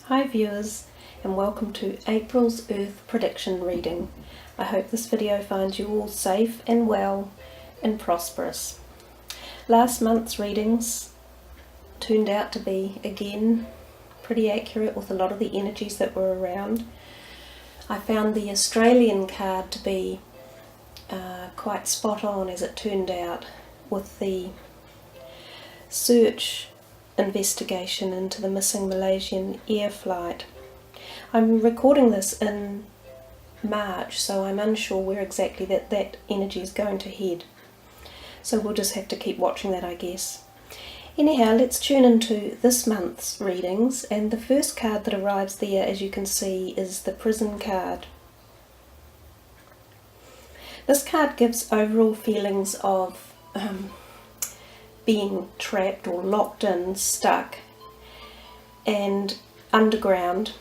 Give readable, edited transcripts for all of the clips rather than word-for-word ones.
Hi viewers, and welcome to April's Earth prediction reading. I hope this video finds you all safe and well and prosperous. Last month's readings turned out to be, again, pretty accurate with a lot of the energies that were around. I found the Australian card to be quite spot on, as it turned out, with the search investigation into the missing Malaysian air flight. I'm recording this in March, so I'm unsure where exactly that energy is going to head. So we'll just have to keep watching that, I guess. Anyhow, let's tune into this month's readings, and the first card that arrives there, as you can see, is the Prison card. This card gives overall feelings of being trapped or locked in, stuck, and underground.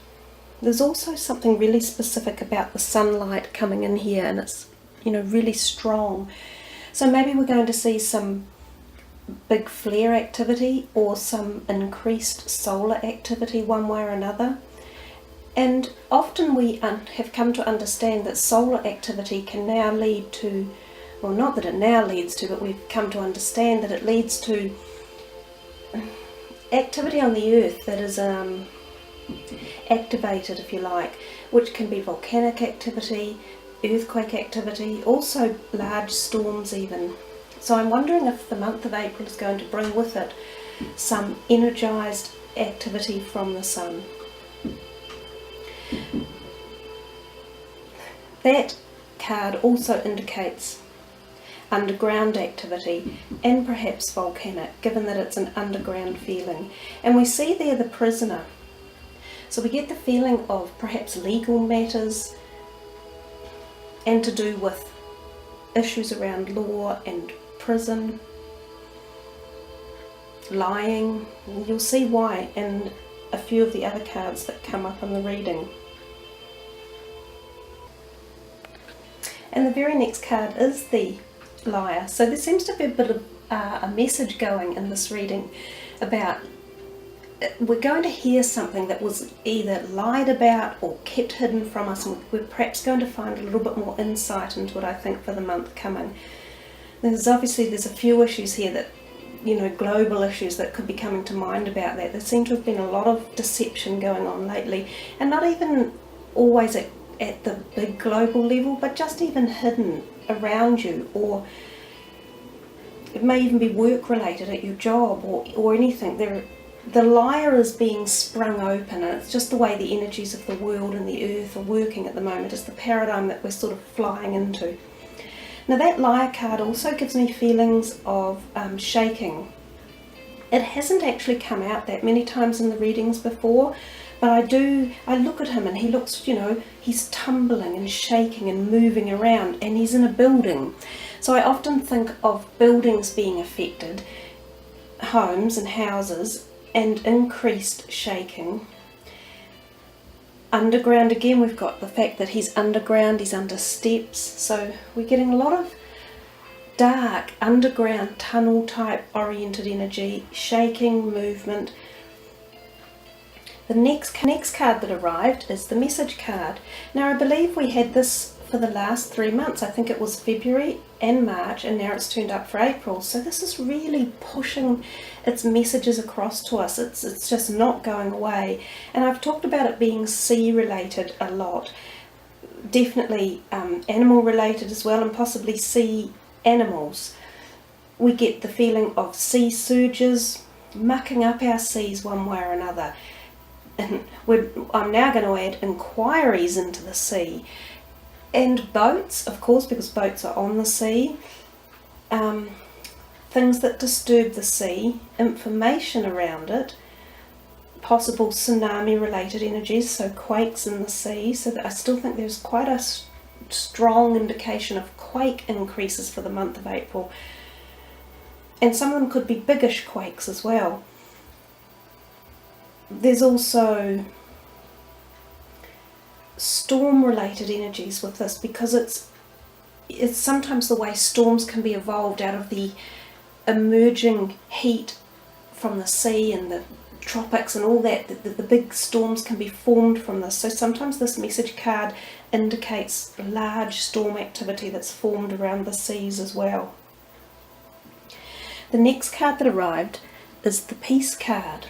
There's also something really specific about the sunlight coming in here, and it's, really strong. So maybe we're going to see some big flare activity or some increased solar activity one way or another. And often we have come to understand that solar activity can now lead to, well, not that it now leads to, but we've come to understand that it leads to activity on the Earth that is activated, if you like, which can be volcanic activity, earthquake activity, also large storms even. So I'm wondering if the month of April is going to bring with it some energized activity from the sun. That card also indicates underground activity and perhaps volcanic, given that it's an underground feeling. And we see there the prisoner. So we get the feeling of perhaps legal matters and to do with issues around law and prison, lying. You'll see why in a few of the other cards that come up in the reading. And the very next card is the Liar. So there seems to be a bit of a message going in this reading about we're going to hear something that was either lied about or kept hidden from us, and we're perhaps going to find a little bit more insight into it, I think, for the month coming. There's a few issues here that, global issues that could be coming to mind about that. There seem to have been a lot of deception going on lately, and not even always at the big global level, but just even hidden around you, or it may even be work related at your job or anything. The liar is being sprung open, and it's just the way the energies of the world and the earth are working at the moment. It's the paradigm that we're sort of flying into. Now that liar card also gives me feelings of shaking. It hasn't actually come out that many times in the readings before, but I look at him and he looks, he's tumbling and shaking and moving around, and he's in a building. So I often think of buildings being affected, homes and houses, and increased shaking. Underground, again, we've got the fact that he's underground, he's under steps. So we're getting a lot of dark, underground, tunnel type oriented energy, shaking, movement. The next card that arrived is the Message card. Now I believe we had this for the last 3 months. I think it was February and March, and now it's turned up for April. So this is really pushing its messages across to us. It's just not going away. And I've talked about it being sea related a lot. Definitely animal related as well, and possibly sea animals. We get the feeling of sea surges mucking up our seas one way or another. And I'm now going to add inquiries into the sea. And boats, of course, because boats are on the sea. Things that disturb the sea, information around it, possible tsunami related energies, so quakes in the sea. So that I still think there's quite a strong indication of quake increases for the month of April. And some of them could be biggish quakes as well. There's also storm related energies with this, because it's sometimes the way storms can be evolved out of the emerging heat from the sea and the tropics and all that, the big storms can be formed from this. So sometimes this message card indicates large storm activity that's formed around the seas as well. The next card that arrived is the Peace card.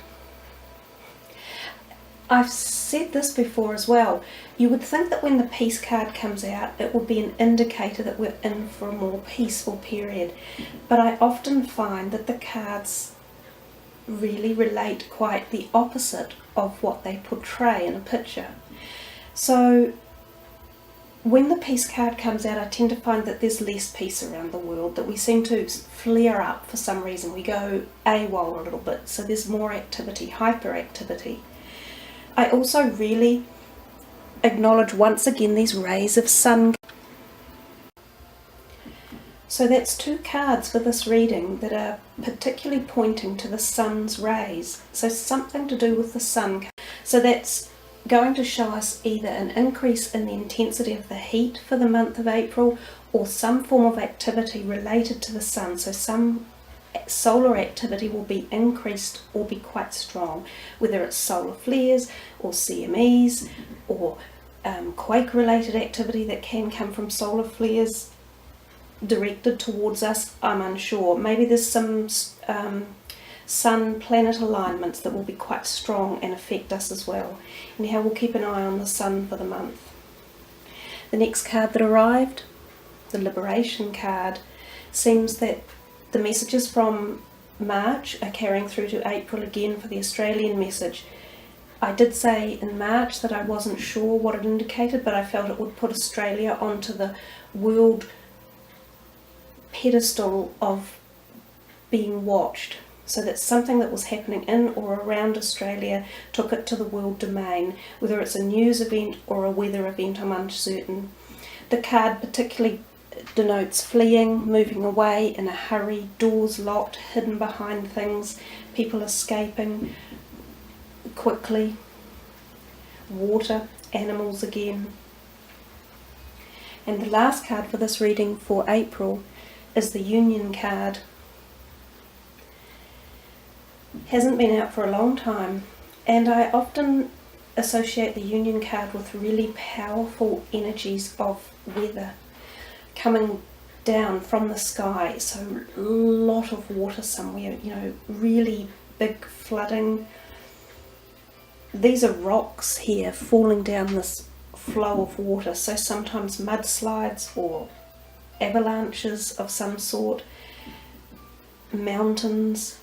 I've said this before as well. You would think that when the Peace card comes out, it would be an indicator that we're in for a more peaceful period. But I often find that the cards really relate quite the opposite of what they portray in a picture. So when the Peace card comes out, I tend to find that there's less peace around the world, that we seem to flare up for some reason. We go AWOL a little bit, so there's more activity, hyperactivity. I also really acknowledge once again these rays of sun. So that's 2 cards for this reading that are particularly pointing to the sun's rays. So something to do with the sun. So that's going to show us either an increase in the intensity of the heat for the month of April, or some form of activity related to the sun. So some solar activity will be increased or be quite strong, whether it's solar flares or CMEs or quake related activity that can come from solar flares directed towards us. I'm unsure. Maybe there's some sun planet alignments that will be quite strong and affect us as well. Anyhow, we'll keep an eye on the sun for the month. The next card that arrived, the Liberation card, seems that the messages from March are carrying through to April again for the Australian message. I did say in March that I wasn't sure what it indicated, but I felt it would put Australia onto the world pedestal of being watched, so that something that was happening in or around Australia took it to the world domain. Whether it's a news event or a weather event, I'm uncertain. The card particularly denotes fleeing, moving away in a hurry, doors locked, hidden behind things, people escaping quickly, water, animals again. And the last card for this reading for April is the Union card. Hasn't been out for a long time, and I often associate the Union card with really powerful energies of weather coming down from the sky. So a lot of water somewhere, really big flooding. These are rocks here falling down this flow of water, so sometimes mudslides or avalanches of some sort, mountains,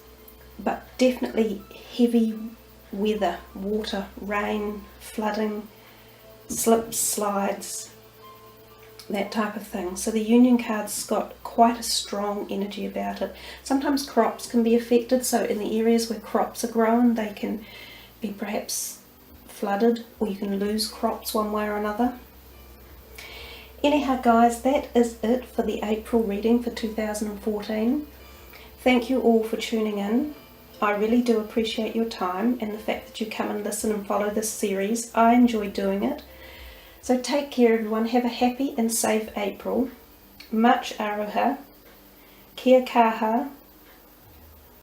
but definitely heavy weather, water, rain, flooding, slips, slides, that type of thing. So the Union card's got quite a strong energy about it. Sometimes crops can be affected, so in the areas where crops are grown, they can be perhaps flooded, or you can lose crops one way or another. Anyhow guys, that is it for the April reading for 2014. Thank you all for tuning in. I really do appreciate your time and the fact that you come and listen and follow this series. I enjoy doing it. So take care everyone, have a happy and safe April. Much aroha, kia kaha,